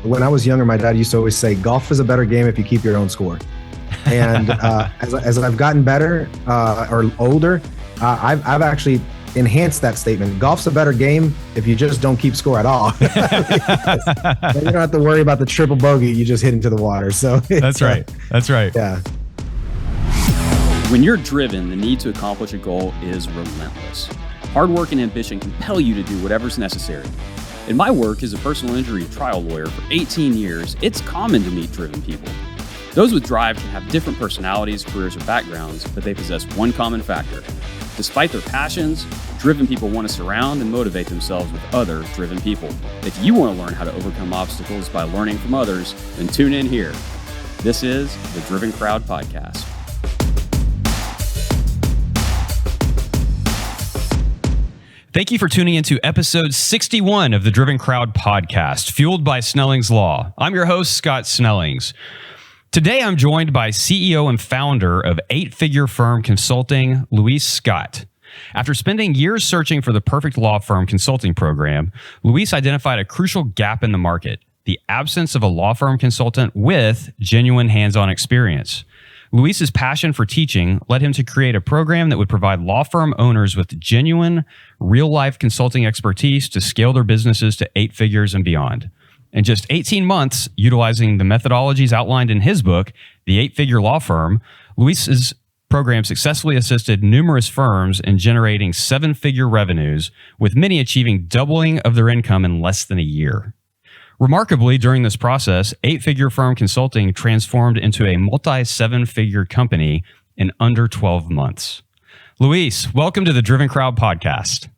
when I was younger, my dad used to always say, golf is a better game if you keep your own score. And as I've gotten better or older, I've actually enhanced that statement. Golf's a better game if you just don't keep score at all. You don't have to worry about the triple bogey you just hit into the water. So that's right. That's right. Yeah. When you're driven, the need to accomplish a goal is relentless. Hard work and ambition compel you to do whatever's necessary. In my work as a personal injury trial lawyer for 18 years, it's common to meet driven people. Those with drive can have different personalities, careers, or backgrounds, but they possess one common factor. Despite their passions, driven people want to surround and motivate themselves with other driven people. If you want to learn how to overcome obstacles by learning from others, then tune in here. This is the Driven Crowd Podcast. Thank you for tuning into episode 61 of the Driven Crowd Podcast, fueled by Snellings Law. I'm your host, Scott Snellings. Today, I'm joined by CEO and founder of eight-figure firm consulting, Luis Scott. After spending years searching for the perfect law firm consulting program, Luis identified a crucial gap in the market: the absence of a law firm consultant with genuine hands-on experience. Luis's passion for teaching led him to create a program that would provide law firm owners with genuine, real-life consulting expertise to scale their businesses to 8 figures and beyond. In just 18 months, utilizing the methodologies outlined in his book, The 8-Figure Law Firm, Luis's program successfully assisted numerous firms in generating 7-figure revenues, with many achieving doubling of their income in less than a year. Remarkably, during this process, 8-figure firm consulting transformed into a multi-7-figure company in under 12 months. Luis, welcome to the Driven Crowd Podcast.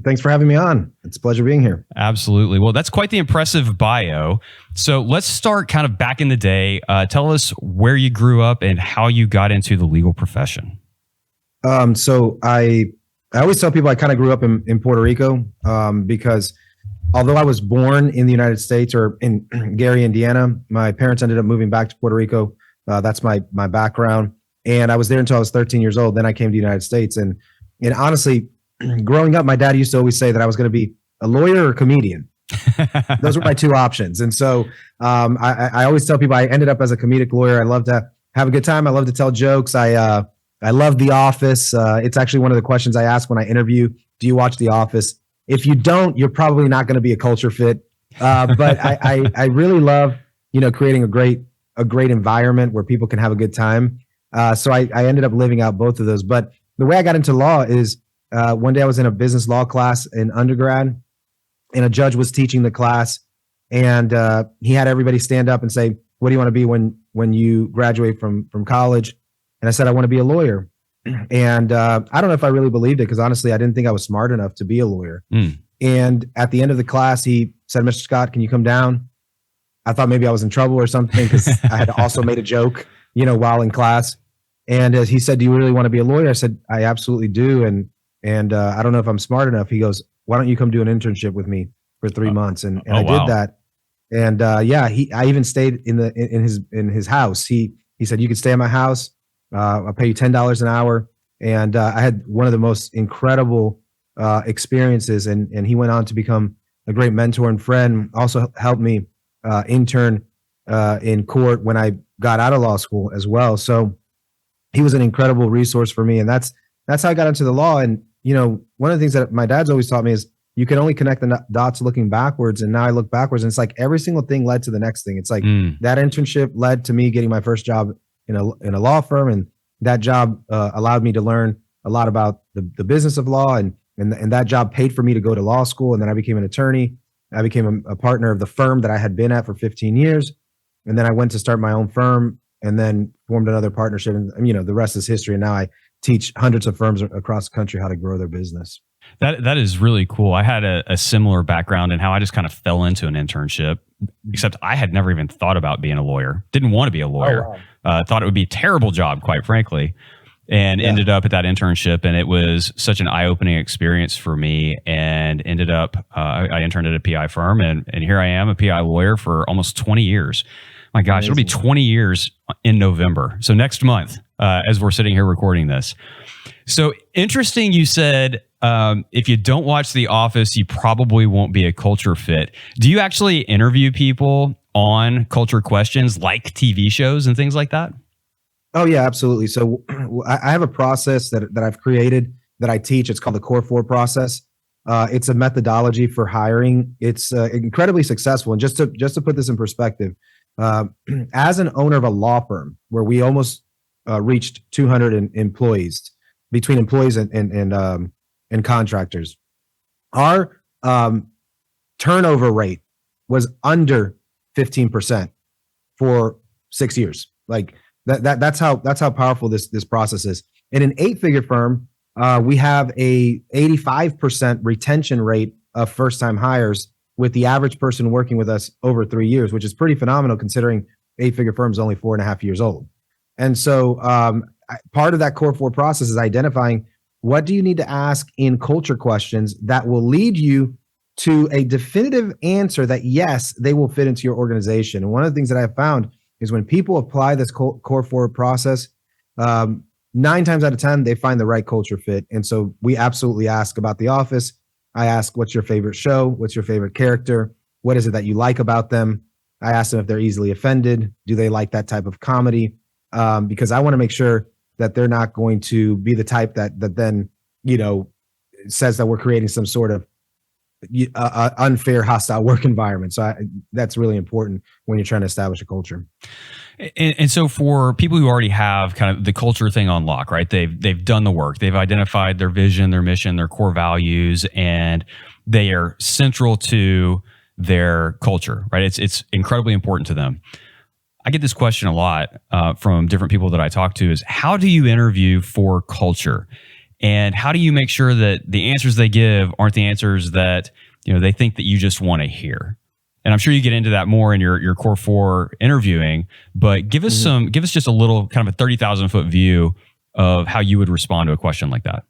Thanks for having me on. It's a pleasure being here. Absolutely. Well, that's quite the impressive bio. So let's start kind of back in the day. Tell us where you grew up and how you got into the legal profession. So I always tell people I kind of grew up in Puerto Rico because although I was born in the United States or in Gary, Indiana, my parents ended up moving back to Puerto Rico. That's my background. And I was there until I was 13 years old. Then I came to the United States. And honestly, growing up, my dad used to always say that I was going to be a lawyer or a comedian. Those were my two options. And so I always tell people I ended up as a comedic lawyer. I love to have a good time. I love to tell jokes. I love The Office. It's actually one of the questions I ask when I interview. Do you watch The Office? If you don't, you're probably not going to be a culture fit. But I really love, creating a great environment where people can have a good time. So I ended up living out both of those. But the way I got into law is one day I was in a business law class in undergrad, and a judge was teaching the class, and he had everybody stand up and say, "What do you want to be when you graduate from college?" And I said, "I want to be a lawyer." And I don't know if I really believed it, because honestly, I didn't think I was smart enough to be a lawyer. And at the end of the class, he said, "Mr. Scott, can you come down?" I thought maybe I was in trouble or something, because I had also made a joke, while in class. And he said, "Do you really want to be a lawyer?" I said, "I absolutely do. And I don't know if I'm smart enough." He goes, "Why don't you come do an internship with me for 3 months?" And I did that. And I even stayed in his house. He said, "You can stay at my house. I'll pay you $10 an hour." And I had one of the most incredible experiences. And he went on to become a great mentor and friend. Also helped me intern in court when I got out of law school as well. So he was an incredible resource for me. And that's how I got into the law. And one of the things that my dad's always taught me is you can only connect the dots looking backwards. And now I look backwards, and it's like every single thing led to the next thing. It's like that internship led to me getting my first job in a law firm, and that job allowed me to learn a lot about the business of law, and that job paid for me to go to law school. And then I became an attorney. I became a partner of the firm that I had been at for 15 years, and then I went to start my own firm, and then formed another partnership. And the rest is history. And now I teach hundreds of firms across the country how to grow their business. That is really cool. I had a similar background in how I just kind of fell into an internship, except I had never even thought about being a lawyer. Didn't want to be a lawyer. Oh, wow. Thought it would be a terrible job, quite frankly, and ended up at that internship. And it was such an eye-opening experience for me, and ended up, I interned at a PI firm, and here I am, a PI lawyer for almost 20 years. My gosh, Amazing. It'll be 20 years in November. So next month, as we're sitting here recording this. So interesting, you said, if you don't watch The Office, you probably won't be a culture fit. Do you actually interview people on culture questions like TV shows and things like that? Oh yeah, absolutely. So I have a process that I've created that I teach. It's called the Core 4 process. It's a methodology for hiring. It's incredibly successful. And just to put this in perspective, as an owner of a law firm where we almost reached 200 employees, between employees and contractors, our turnover rate was under 15% for 6 years. Like that's how powerful this process is. In an 8-figure firm, we have a 85% retention rate of first-time hires, with the average person working with us over 3 years, which is pretty phenomenal considering 8-figure firm is only 4.5 years old. And so part of that Core 4 process is identifying what do you need to ask in culture questions that will lead you to a definitive answer that, yes, they will fit into your organization. And one of the things that I've found is when people apply this Core 4 process, 9 times out of 10, they find the right culture fit. And so we absolutely ask about the office. I ask, what's your favorite show? What's your favorite character? What is it that you like about them? I ask them if they're easily offended. Do they like that type of comedy? Because I want to make sure that they're not going to be the type that then, says that we're creating some sort of unfair, hostile work environment. So that's really important when you're trying to establish a culture. And so for people who already have kind of the culture thing on lock, right? They've done the work. They've identified their vision, their mission, their core values, and they are central to their culture, right? It's incredibly important to them. I get this question a lot from different people that I talk to is, how do you interview for culture? And how do you make sure that the answers they give aren't the answers that they think that you just want to hear? And I'm sure you get into that more in your Core 4 interviewing, but give us just a little kind of a 30,000 foot view of how you would respond to a question like that.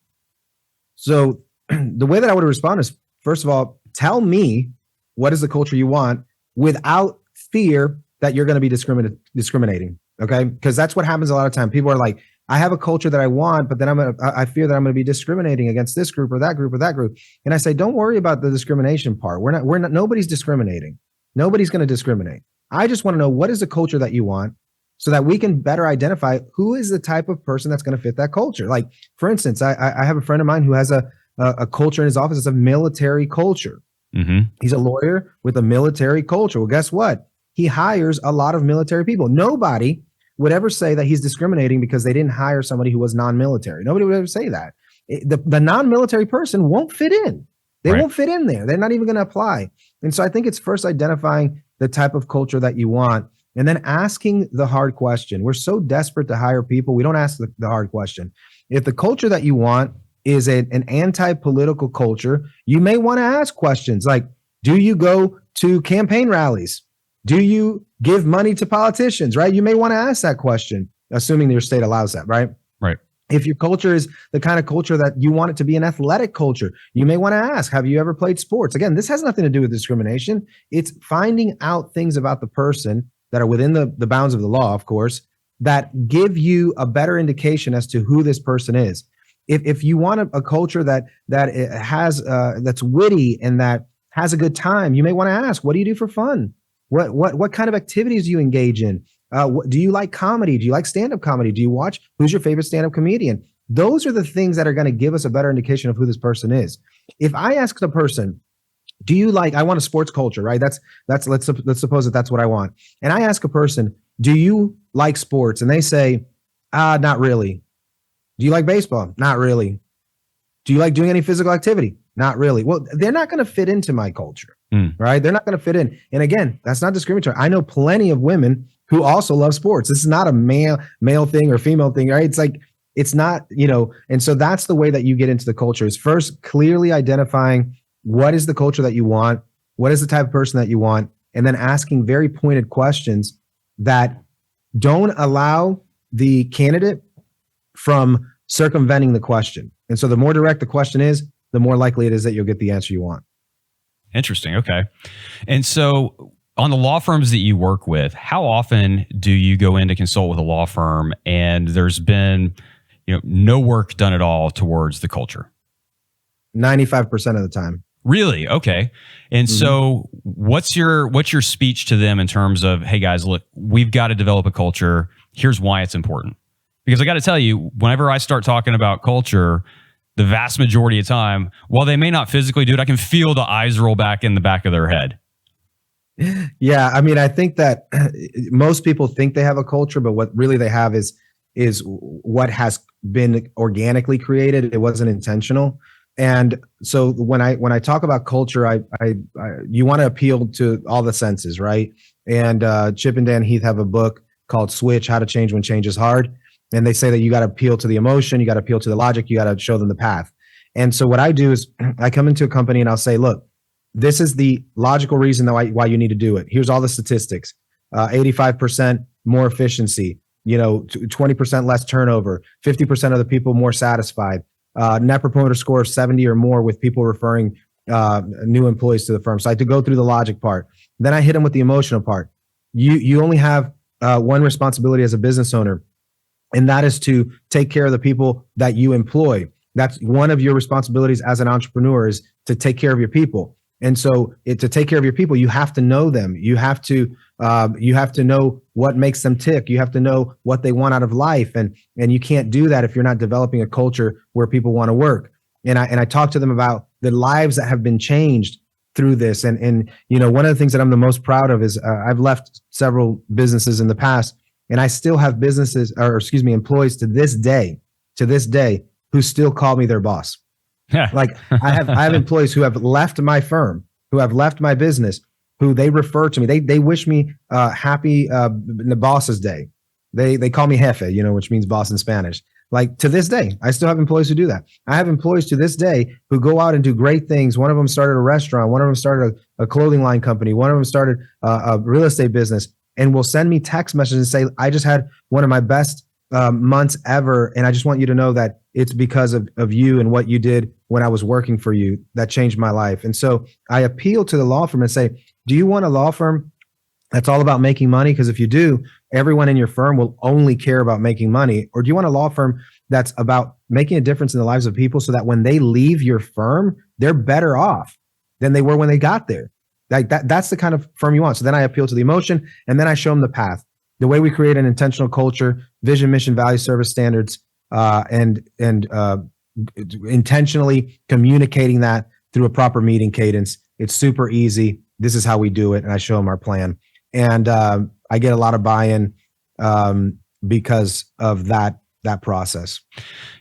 So the way that I would respond is, first of all, tell me what is the culture you want without fear that you're going to be discriminating. Okay. Because that's what happens a lot of time. People are like, I have a culture that I want, but then I fear that I'm going to be discriminating against this group or that group or that group. And I say, don't worry about the discrimination part. We're not, nobody's discriminating. Nobody's going to discriminate. I just want to know, what is the culture that you want so that we can better identify who is the type of person that's going to fit that culture. Like, for instance, I have a friend of mine who has a culture in his office. It's a military culture. Mm-hmm. He's a lawyer with a military culture. Well, guess what? He hires a lot of military people. Nobody would ever say that he's discriminating because they didn't hire somebody who was non-military. Nobody would ever say that. The non-military person won't fit in. They won't fit in there. They're not even going to apply. And so I think it's first identifying the type of culture that you want and then asking the hard question. We're so desperate to hire people. We don't ask the hard question. If the culture that you want is an anti-political culture, you may want to ask questions like, do you go to campaign rallies? Do you give money to politicians, right? You may want to ask that question, assuming your state allows that, right? Right. If your culture is the kind of culture that you want it to be an athletic culture, you may want to ask, have you ever played sports? Again, this has nothing to do with discrimination. It's finding out things about the person that are within the bounds of the law, of course, that give you a better indication as to who this person is. If you want a culture that has that's witty and that has a good time, you may want to ask, what do you do for fun? What kind of activities do you engage in? Do you like comedy? Do you like stand-up comedy? Do you watch? Who's your favorite stand-up comedian? Those are the things that are going to give us a better indication of who this person is. If I ask the person, do you like, I want a sports culture, right? Let's suppose that that's what I want. And I ask a person, do you like sports? And they say, not really. Do you like baseball? Not really. Do you like doing any physical activity? Not really. Well, they're not going to fit into my culture, right? They're not going to fit in. And again, that's not discriminatory. I know plenty of women who also love sports. This is not a male thing or female thing, right? It's like, it's not, and so that's the way that you get into the culture is first clearly identifying what is the culture that you want, what is the type of person that you want, and then asking very pointed questions that don't allow the candidate from circumventing the question. And so the more direct the question is, the more likely it is that you'll get the answer you want. Interesting. Okay. And so on the law firms that you work with, how often do you go in to consult with a law firm and there's been, no work done at all towards the culture? 95% of the time. Really? Okay. And so what's your speech to them in terms of, hey guys, look, we've got to develop a culture. Here's why it's important. Because I got to tell you, whenever I start talking about culture, the vast majority of time, while they may not physically do it, I can feel the eyes roll back in the back of their head. Yeah, I mean, I think that most people think they have a culture, but what really they have is what has been organically created. It wasn't intentional. And so when I talk about culture, I you want to appeal to all the senses, right? And Chip and Dan Heath have a book called Switch: How to Change When Change is Hard. And they say that you got to appeal to the emotion, you got to appeal to the logic, you got to show them the path. And so what I do is I come into a company and I'll say, look, this is the logical reason why you need to do it. Here's all the statistics: 85% more efficiency, 20% less turnover, 50% of the people more satisfied, net promoter score of 70 or more with people referring new employees to the firm. So I had to go through the logic part. Then I hit them with the emotional part. You only have one responsibility as a business owner, and that is to take care of the people that you employ. That's one of your responsibilities as an entrepreneur, is to take care of your people. And so to take care of your people, you have to know them. You have to know what makes them tick. You have to know what they want out of life. And you can't do that if you're not developing a culture where people want to work. And I talk to them about the lives that have been changed through this. And one of the things that I'm the most proud of is I've left several businesses in the past, and I still have employees to this day who still call me their boss. Like I have employees who have left my firm, who have left my business, who they refer to me. They wish me happy the boss's day. They call me jefe, which means boss in Spanish. Like to this day, I still have employees who do that. I have employees to this day who go out and do great things. One of them started a restaurant. One of them started a clothing line company. One of them started a real estate business, and will send me text messages and say, I just had one of my best months ever. And I just want you to know that it's because of you and what you did when I was working for you that changed my life. And so I appeal to the law firm and say, do you want a law firm that's all about making money? Because if you do, everyone in your firm will only care about making money. Or do you want a law firm that's about making a difference in the lives of people so that when they leave your firm, they're better off than they were when they got there? Like that's the kind of firm you want. So then I appeal to the emotion, and then I show them the path, the way we create an intentional culture, vision, mission, value, service standards, and intentionally communicating that through a proper meeting cadence. It's super easy. This is how we do it. And I show them our plan. And I get a lot of buy-in because of that process.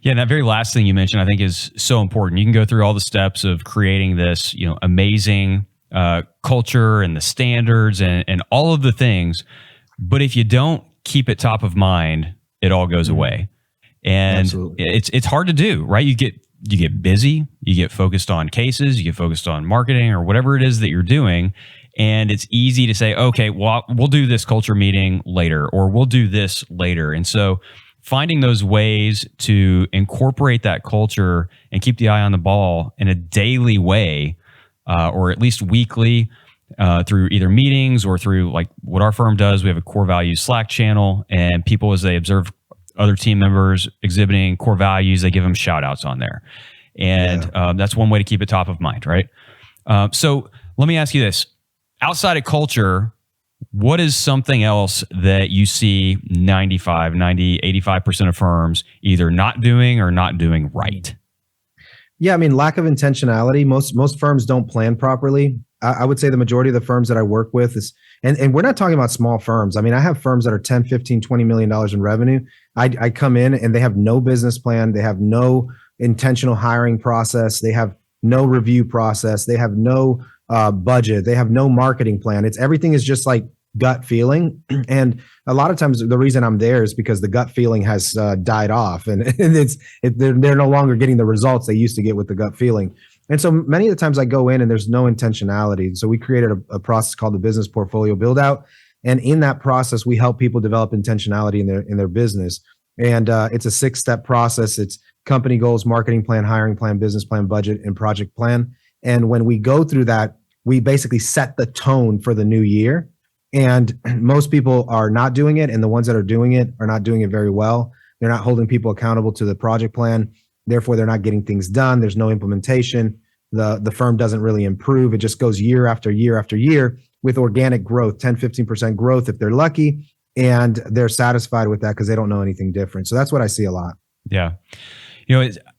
Yeah, and that very last thing you mentioned, I think, is so important. You can go through all the steps of creating this, amazing culture and the standards and all of the things. But if you don't keep it top of mind, it all goes away. And Absolutely. it's hard to do, right? You get busy, you get focused on cases, you get focused on marketing or whatever it is that you're doing. And it's easy to say, okay, well, we'll do this culture meeting later, or we'll do this later. And so finding those ways to incorporate that culture and keep the eye on the ball in a daily way, or at least weekly, through either meetings or through like what our firm does. We have a core values Slack channel, and people, as they observe other team members exhibiting core values, they give them shout outs on there. And that's one way to keep it top of mind, right? So let me ask you this. Outside of culture, what is something else that you see 95, 90, 85% of firms either not doing or not doing right? Yeah, I mean, lack of intentionality. Most firms don't plan properly. I would say the majority of the firms that I work with is, and we're not talking about small firms. I mean, I have firms that are 10, 15, $20 million in revenue. I come in and they have no business plan. They have no intentional hiring process. They have no review process. They have no budget. They have no marketing plan. Everything is just like gut feeling. And a lot of times the reason I'm there is because the gut feeling has died off, and they're no longer getting the results they used to get with the gut feeling. And so many of the times I go in and there's no intentionality. So we created a process called the business portfolio build out. And in that process, we help people develop intentionality in their business. And it's a 6-step process. It's company goals, marketing plan, hiring plan, business plan, budget, and project plan. And when we go through that, we basically set the tone for the new year. And most people are not doing it. And the ones that are doing it are not doing it very well. They're not holding people accountable to the project plan. Therefore, they're not getting things done. There's no implementation. the firm doesn't really improve. It just goes year after year after year with organic growth, 10, 15% growth if they're lucky, and they're satisfied with that because they don't know anything different. So that's what I see a lot. Yeah.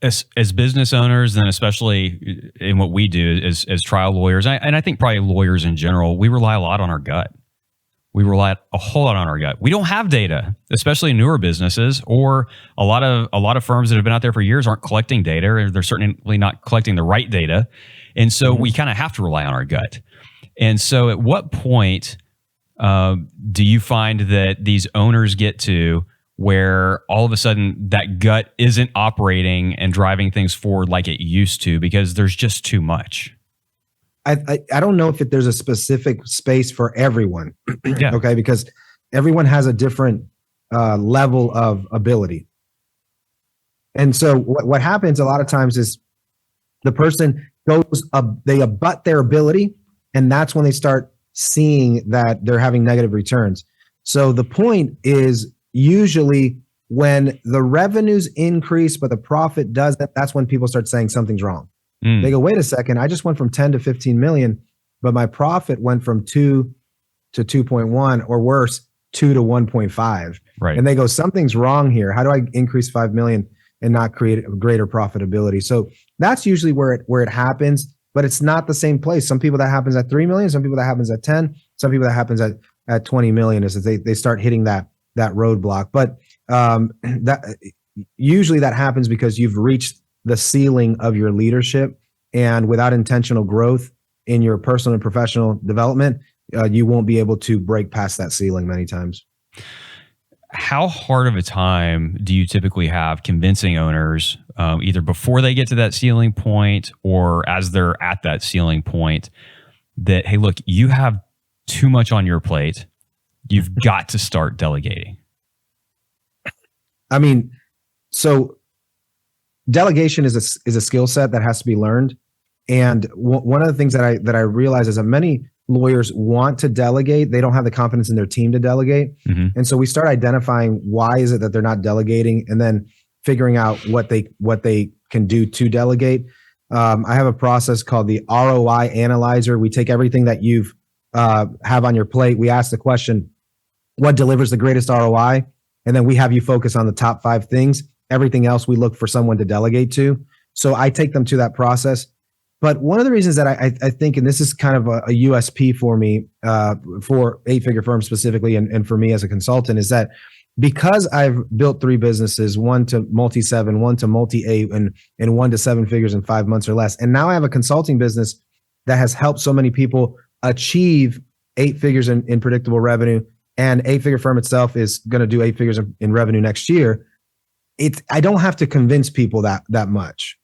As business owners, and especially in what we do as trial lawyers, and I think probably lawyers in general, we rely a lot on our gut. We rely a whole lot on our gut. We don't have data, especially in newer businesses, or a lot of firms that have been out there for years aren't collecting data, or they're certainly not collecting the right data. And so we kind of have to rely on our gut. And so at what point do you find that these owners get to where all of a sudden that gut isn't operating and driving things forward like it used to because there's just too much? I don't know if there's a specific space for everyone. Yeah. Okay, because everyone has a different level of ability. And so what happens a lot of times is the person they abut their ability, and that's when they start seeing that they're having negative returns. So the point is usually when the revenues increase, but the profit doesn't, that's when people start saying something's wrong. They go, wait a second, I just went from 10 to 15 million, but my profit went from 2 to 2.1 or worse, 2 to 1.5. Right. And they go, something's wrong here. How do I increase 5 million and not create a greater profitability? So that's usually where it happens, but it's not the same place. Some people that happens at 3 million, some people that happens at 10, some people that happens at 20 million is that they start hitting that roadblock. But that usually that happens because you've reached the ceiling of your leadership, and without intentional growth in your personal and professional development, you won't be able to break past that ceiling many times. How hard of a time do you typically have convincing owners, either before they get to that ceiling point or as they're at that ceiling point, that, hey, look, you have too much on your plate. You've got to start delegating? I mean, so delegation is a skill set that has to be learned. And one of the things that I realize is that many lawyers want to delegate. They don't have the confidence in their team to delegate. Mm-hmm. And so we start identifying why is it that they're not delegating, and then figuring out what they can do to delegate. I have a process called the ROI analyzer. We take everything that you've have on your plate. We ask the question, what delivers the greatest ROI? And then we have you focus on the top 5 things. Everything else we look for someone to delegate to. So I take them to that process. But one of the reasons that I think, and this is kind of a USP for me, for 8-figure firms specifically, and for me as a consultant, is that because I've built 3 businesses, one to multi-7, one to multi-8, and one to 7 figures in 5 months or less. And now I have a consulting business that has helped so many people achieve 8 figures in predictable revenue. And 8-figure firm itself is going to do 8 figures in revenue next year. I don't have to convince people that much,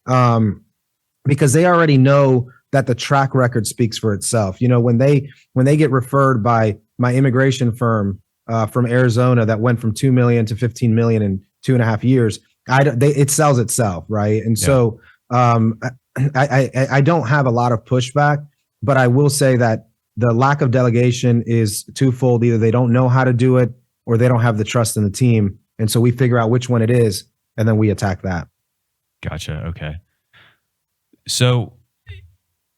because they already know that the track record speaks for itself. You know, when they get referred by my immigration firm from Arizona that went from 2 million to 15 million in 2.5 years, it sells itself, right? And so I don't have a lot of pushback, but I will say that the lack of delegation is twofold. Either they don't know how to do it, or they don't have the trust in the team. And so we figure out which one it is, and then we attack that. Gotcha. Okay. So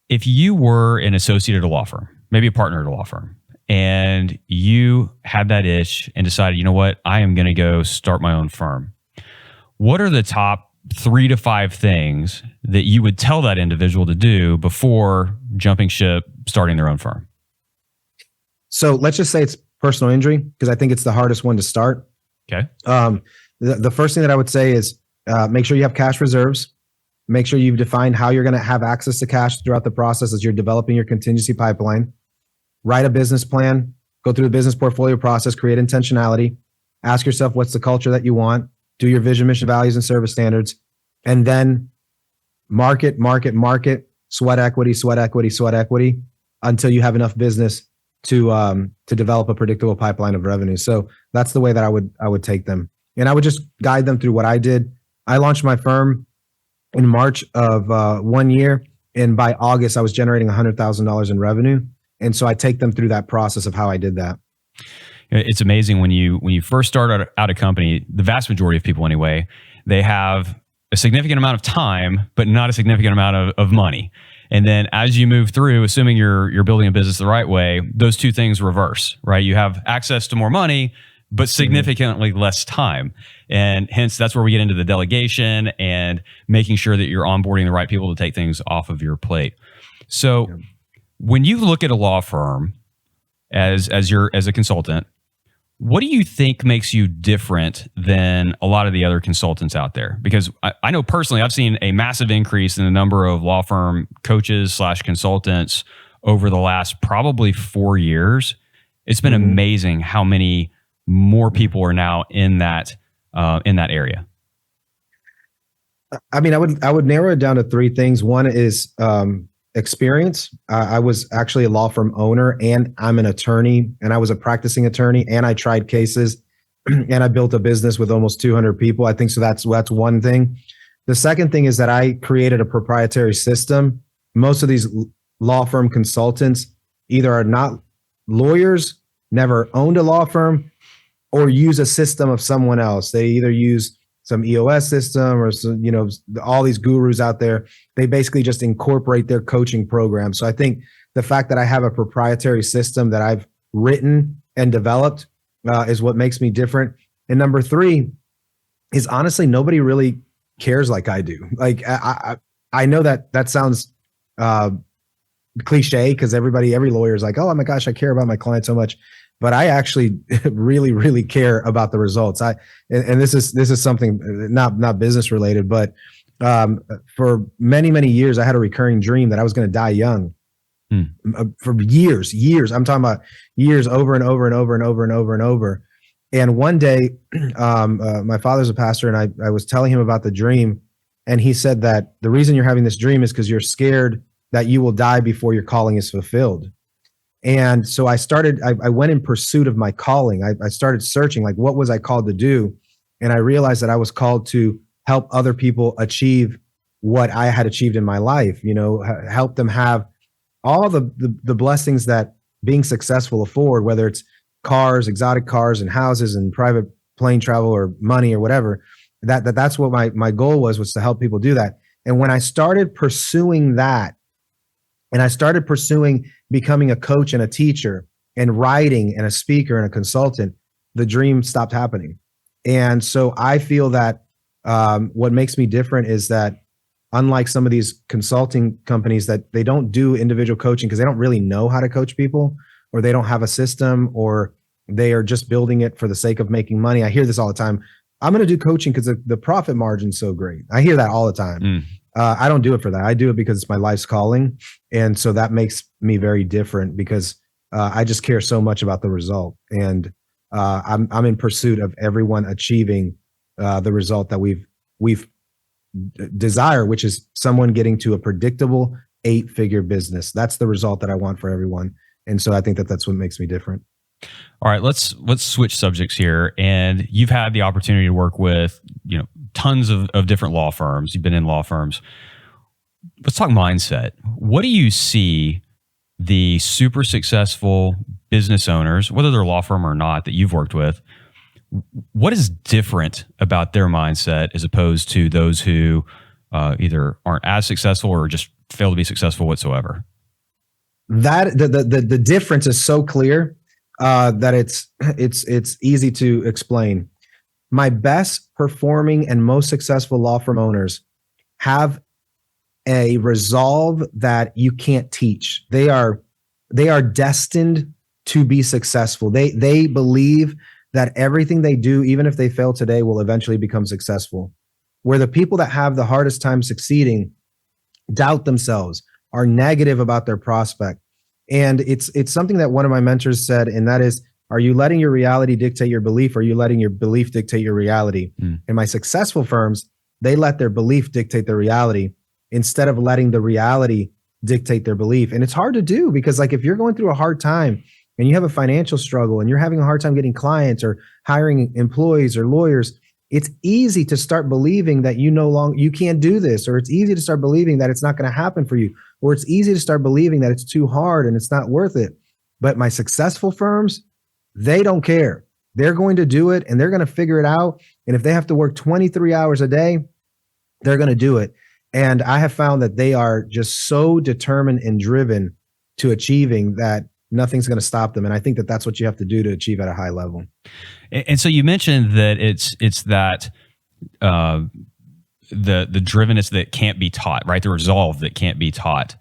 if you were an associate at a law firm, maybe a partner at a law firm, and you had that itch and decided, you know what, I am going to go start my own firm, what are the top 3 to 5 things that you would tell that individual to do before jumping ship, starting their own firm? So let's just say it's personal injury, because I think it's the hardest one to start. Okay. The first thing that I would say is make sure you have cash reserves. Make sure you've defined how you're going to have access to cash throughout the process as you're developing your contingency pipeline. Write a business plan, go through the business portfolio process, create intentionality, ask yourself what's the culture that you want, do your vision, mission, values, and service standards, and then market, sweat equity until you have enough business to develop a predictable pipeline of revenue. So that's the way that I would take them. And I would just guide them through what I did. I launched my firm in March of 1 year, and by August I was generating $100,000 in revenue. And so I take them through that process of how I did that. It's amazing when you first start out a company, the vast majority of people anyway, they have a significant amount of time, but not a significant amount of money. And then as you move through, assuming you're building a business the right way, those two things reverse, right? You have access to more money, but significantly less time. And hence that's where we get into the delegation and making sure that you're onboarding the right people to take things off of your plate. So when you look at a law firm as a consultant, what do you think makes you different than a lot of the other consultants out there? Because I know personally, I've seen a massive increase in the number of law firm coaches / consultants over the last probably 4 years. It's been amazing how many more people are now in that area. I mean, I would narrow it down to three things. One is experience. I was actually a law firm owner, and I'm an attorney, and I was a practicing attorney, and I tried cases, and I built a business with almost 200 people. I think so. That's one thing. The second thing is that I created a proprietary system. Most of these law firm consultants either are not lawyers, never owned a law firm, or use a system of someone else. They either use some EOS system or some, all these gurus out there. They basically just incorporate their coaching program. So I think the fact that I have a proprietary system that I've written and developed is what makes me different. And number three is honestly, nobody really cares like I do. Like I know that sounds cliche because every lawyer is like, oh my gosh, I care about my client so much. But I actually really, really care about the results. And this is something not business related, but for many, many years, I had a recurring dream that I was going to die young. For years. I'm talking about years over and over and over and over and over and over. And one day, my father's a pastor, and I was telling him about the dream, and he said that the reason you're having this dream is because you're scared that you will die before your calling is fulfilled. And so I went in pursuit of my calling. I started searching, like, what was I called to do? And I realized that I was called to help other people achieve what I had achieved in my life, help them have all the blessings that being successful afford, whether it's cars, exotic cars and houses and private plane travel or money or whatever. That's what my goal was to help people do that. And when I started pursuing that, and I started pursuing becoming a coach and a teacher and writing and a speaker and a consultant, the dream stopped happening. And so I feel that what makes me different is that unlike some of these consulting companies that they don't do individual coaching because they don't really know how to coach people, or they don't have a system, or they are just building it for the sake of making money. I hear this all the time. I'm going to do coaching because the profit margin's so great. I hear that all the time. I don't do it for that. I do it because it's my life's calling. And so that makes me very different because I just care so much about the result. And I'm in pursuit of everyone achieving the result that we've desire, which is someone getting to a predictable 8-figure business. That's the result that I want for everyone. And so I think that's what makes me different. All right, let's switch subjects here. And you've had the opportunity to work with, tons of different law firms. You've been in law firms. Let's talk mindset. What do you see the super successful business owners, whether they're a law firm or not, that you've worked with? What is different about their mindset as opposed to those who either aren't as successful or just fail to be successful whatsoever? That the difference is so clear that it's easy to explain. My best performing and most successful law firm owners have a resolve that you can't teach. They are destined to be successful. They believe that everything they do, even if they fail today, will eventually become successful. Where the people that have the hardest time succeeding doubt themselves, are negative about their prospect. And it's something that one of my mentors said, and that is, are you letting your reality dictate your belief, or are you letting your belief dictate your reality? In my successful firms, they let their belief dictate their reality instead of letting the reality dictate their belief. And it's hard to do because, like, if you're going through a hard time and you have a financial struggle and you're having a hard time getting clients or hiring employees or lawyers, it's easy to start believing that you can't do this, or it's easy to start believing that it's not going to happen for you, or it's easy to start believing that it's too hard and it's not worth it. But my successful firms, they don't care. They're going to do it and they're going to figure it out. And if they have to work 23 hours a day, they're going to do it. And I have found that they are just so determined and driven to achieving that nothing's going to stop them. And I think that that's what you have to do to achieve at a high level. And so you mentioned that it's that the drivenness that can't be taught, right? The resolve that can't be taught.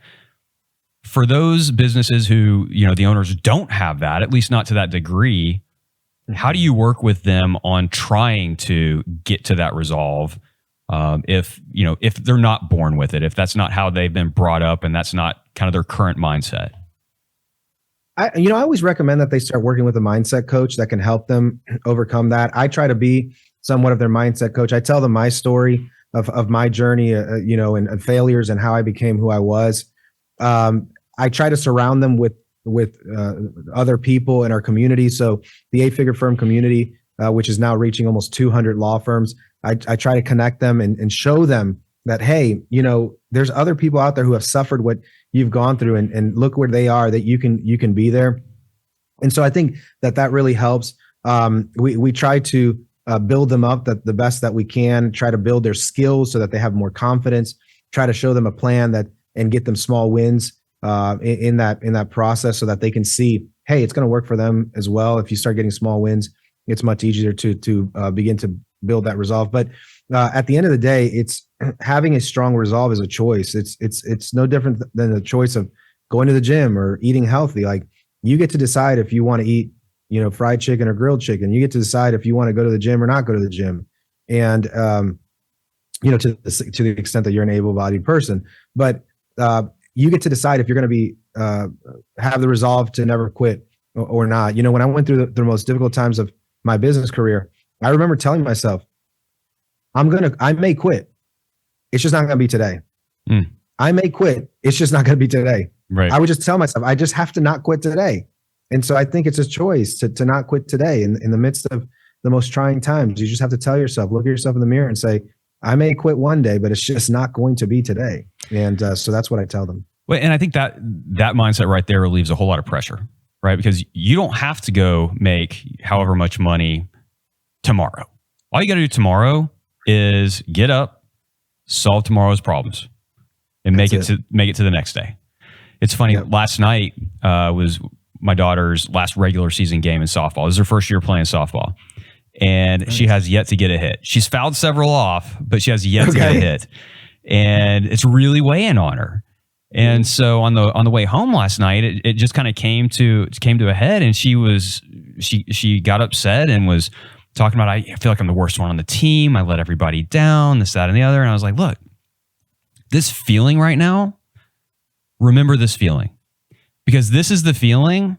For those businesses who, the owners don't have that, at least not to that degree, how do you work with them on trying to get to that resolve? If they're not born with it, if that's not how they've been brought up and that's not kind of their current mindset? I always recommend that they start working with a mindset coach that can help them overcome that. I try to be somewhat of their mindset coach. I tell them my story of my journey, and failures and how I became who I was. I try to surround them with other people in our community. So the 8-figure firm community, which is now reaching almost 200 law firms, I try to connect them and show them that, hey, there's other people out there who have suffered what you've gone through, and look where they are, that you can be there. And so I think that really helps. We try to build them up the best that we can, try to build their skills so that they have more confidence, try to show them a plan and get them small wins in that process so that they can see, hey, it's going to work for them as well. If you start getting small wins, it's much easier to begin to build that resolve. But at the end of the day, it's having a strong resolve is a choice. It's no different than the choice of going to the gym or eating healthy. Like, you get to decide if you want to eat, fried chicken or grilled chicken. You get to decide if you want to go to the gym or not go to the gym. And, to the extent that you're an able-bodied person, but you get to decide if you're going to be have the resolve to never quit or not. When I went through the most difficult times of my business career, I remember telling myself, I may quit. It's just not going to be today. I may quit. It's just not going to be today. Right. I would just tell myself, I just have to not quit today. And so I think it's a choice to not quit today in the midst of the most trying times. You just have to tell yourself, look at yourself in the mirror and say, I may quit one day, but it's just not going to be today. And so that's what I tell them. Well, and I think that mindset right there relieves a whole lot of pressure, right? Because you don't have to go make however much money tomorrow. All you got to do tomorrow is get up, solve tomorrow's problems, and make it to the next day. It's funny. Yep. Last night was my daughter's last regular season game in softball. This is her first year playing softball, and nice. She has yet to get a hit. She's fouled several off, but she has yet to get a hit, and it's really weighing on her. And so on the way home last night, it just kind of came to a head, and she got upset and was talking about, I feel like I'm the worst one on the team. I let everybody down, this, that, and the other. And I was like, look, this feeling right now, remember this feeling, because this is the feeling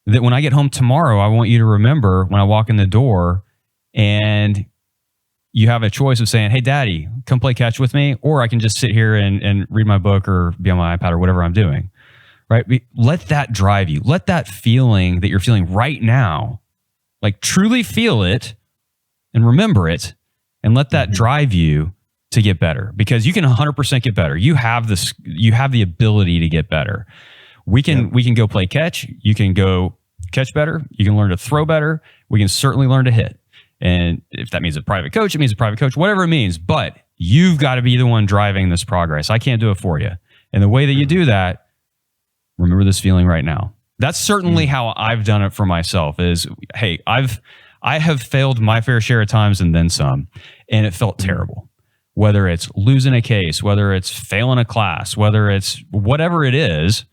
that when I get home tomorrow, I want you to remember when I walk in the door and you have a choice of saying, hey, daddy, come play catch with me, or I can just sit here and read my book or be on my iPad or whatever I'm doing, right? Let that drive you. Let that feeling that you're feeling right now, like truly feel it and remember it, and let that drive you to get better, because you can 100% get better. You have the ability to get better. We can go play catch. You can go catch better. You can learn to throw better. We can certainly learn to hit. And if that means a private coach, it means a private coach, whatever it means. But you've got to be the one driving this progress. I can't do it for you. And the way that you do that, remember this feeling right now. That's certainly how I've done it for myself is, hey, I have failed my fair share of times and then some, and it felt terrible. Whether it's losing a case, whether it's failing a class, whether it's whatever it is,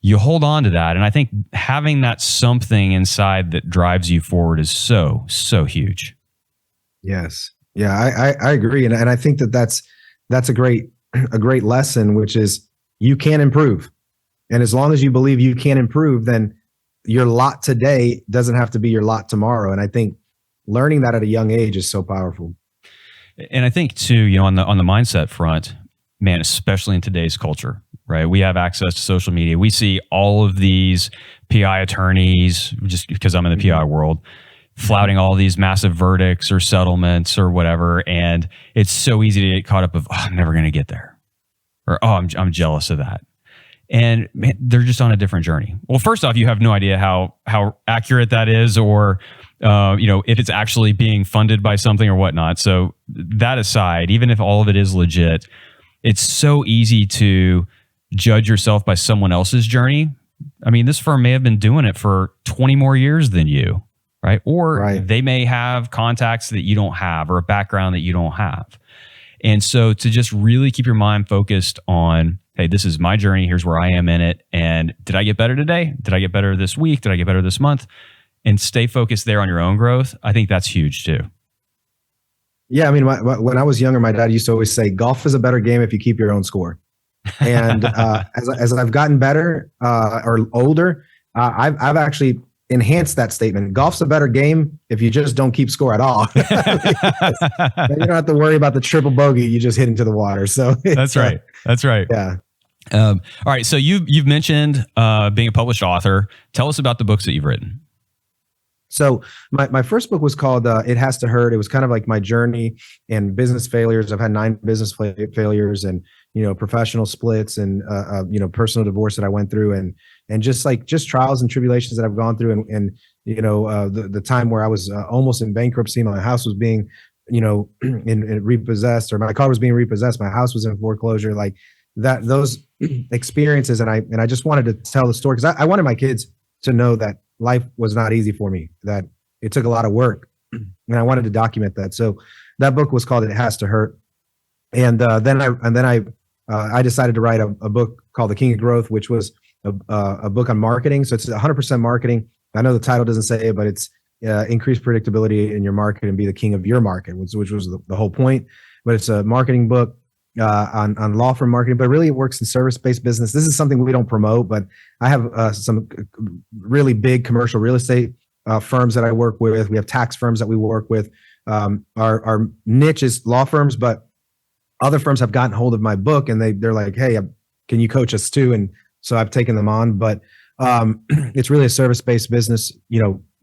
you hold on to that. And I think having that something inside that drives you forward is so, so huge. Yes. Yeah, I agree. And I think that's a great lesson, which is you can improve. And as long as you believe you can improve, then your lot today doesn't have to be your lot tomorrow. And I think learning that at a young age is so powerful. And I think too, on the mindset front, man, especially in today's culture, right? We have access to social media. We see all of these PI attorneys, just because I'm in the PI world, flouting all these massive verdicts or settlements or whatever. And it's so easy to get caught up of, oh, I'm never going to get there. Or, oh, I'm jealous of that. And man, they're just on a different journey. Well, first off, you have no idea how accurate that is, or if it's actually being funded by something or whatnot. So that aside, even if all of it is legit, it's so easy to judge yourself by someone else's journey. I mean, this firm may have been doing it for 20 more years than you, right? Or they may have contacts that you don't have or a background that you don't have. And so to just really keep your mind focused on, hey, this is my journey. Here's where I am in it. And did I get better today? Did I get better this week? Did I get better this month? And stay focused there on your own growth. I think that's huge too. Yeah. I mean, when I was younger, my dad used to always say, golf is a better game if you keep your own score. And as I've gotten better or older, I've actually enhanced that statement. Golf's a better game if you just don't keep score at all. You don't have to worry about the triple bogey you just hit into the water. So that's right. That's right. Yeah. All right. So you've mentioned being a published author. Tell us about the books that you've written. So my first book was called It Has to Hurt. It was kind of like my journey and business failures. I've had 9 business failures and, professional splits and, personal divorce that I went through and just trials and tribulations that I've gone through. And the time where I was almost in bankruptcy, my house was being, in repossessed, or my car was being repossessed. My house was in foreclosure, like that, those experiences. And I just wanted to tell the story because I wanted my kids to know that life was not easy for me, that it took a lot of work, and I wanted to document that. So that book was called It Has to Hurt. And then I decided to write a book called The King of Growth, which was a book on marketing. So it's 100% marketing. I know the title doesn't say it, but it's increase predictability in your market and be the king of your market, which was the whole point. But it's a marketing book on law firm marketing, but really it works in service-based business. This is something we don't promote, but I have some really big commercial real estate firms that I work with. We have tax firms that we work with. Our niche is law firms, but other firms have gotten hold of my book and they're like, hey, can you coach us too? And so I've taken them on, but it's really a service-based business,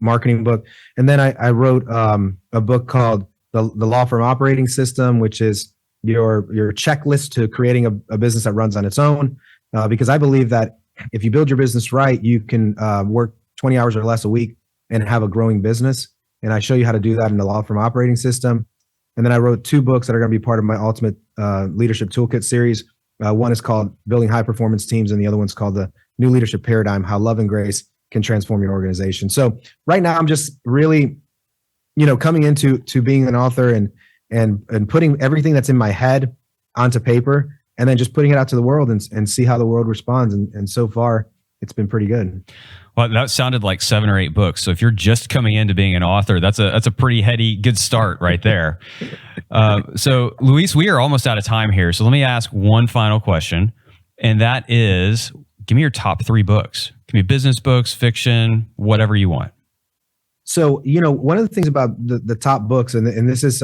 marketing book. And then I wrote a book called the Law Firm Operating System, which is your checklist to creating a business that runs on its own. Because I believe that if you build your business right, you can work 20 hours or less a week and have a growing business. And I show you how to do that in the Law Firm Operating System. And then I wrote 2 books that are going to be part of my Ultimate Leadership Toolkit series. One is called Building High Performance Teams, and the other one's called The New Leadership Paradigm, How Love and Grace Can Transform Your Organization. So right now I'm just really, coming into being an author and putting everything that's in my head onto paper and then just putting it out to the world and see how the world responds. And so far it's been pretty good. Well, that sounded like 7 or 8 books. So if you're just coming into being an author, that's a pretty heady, good start right there. So Luis, we are almost out of time here. So let me ask one final question. And that is, give me your top 3 books. Give me business books, fiction, whatever you want. So, one of the things about the top books, and this is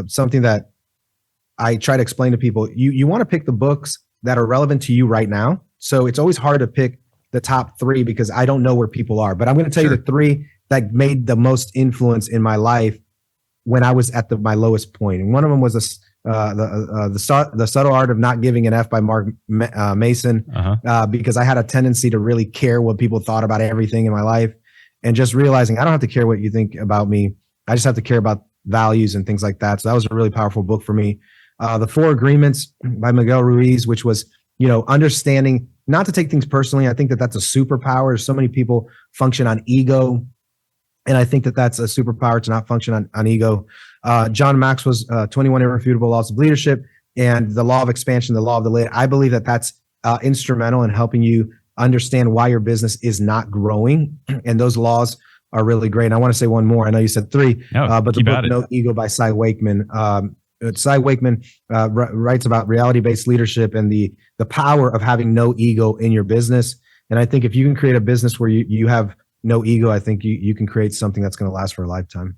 something that I try to explain to people, you want to pick the books that are relevant to you right now. So it's always hard to pick the top 3 because I don't know where people are. But I'm going to tell you the 3 that made the most influence in my life when I was at my lowest point. And one of them was the Subtle Art of Not Giving an F by Mark Mason, because I had a tendency to really care what people thought about everything in my life. And just realizing I don't have to care what you think about me. I just have to care about values and things like that. So that was a really powerful book for me. The 4 Agreements by Miguel Ruiz, which was, understanding not to take things personally. I think that that's a superpower. So many people function on ego. And I think that that's a superpower to not function on ego. John Maxwell's 21 Irrefutable Laws of Leadership and the Law of Expansion, the Law of the Lid. I believe that that's instrumental in helping you understand why your business is not growing. And those laws are really great. And I want to say one more. I know you said 3, but the book No Ego by Cy Wakeman. Cy Wakeman writes about reality-based leadership and the power of having no ego in your business. And I think if you can create a business where you have no ego, I think you can create something that's going to last for a lifetime.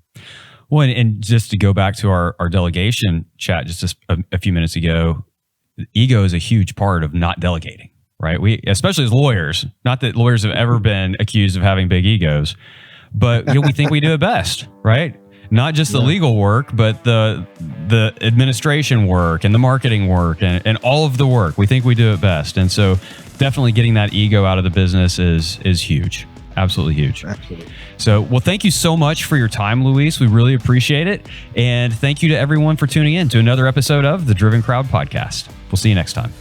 Well, and just to go back to our delegation chat just a few minutes ago, ego is a huge part of not delegating. Right? We, especially as lawyers, not that lawyers have ever been accused of having big egos, but we think we do it best, right? Not just the legal work, but the administration work and the marketing work and all of the work. We think we do it best. And so definitely getting that ego out of the business is huge. Absolutely huge. Absolutely. So, well, thank you so much for your time, Luis. We really appreciate it. And thank you to everyone for tuning in to another episode of the Driven Crowd Podcast. We'll see you next time.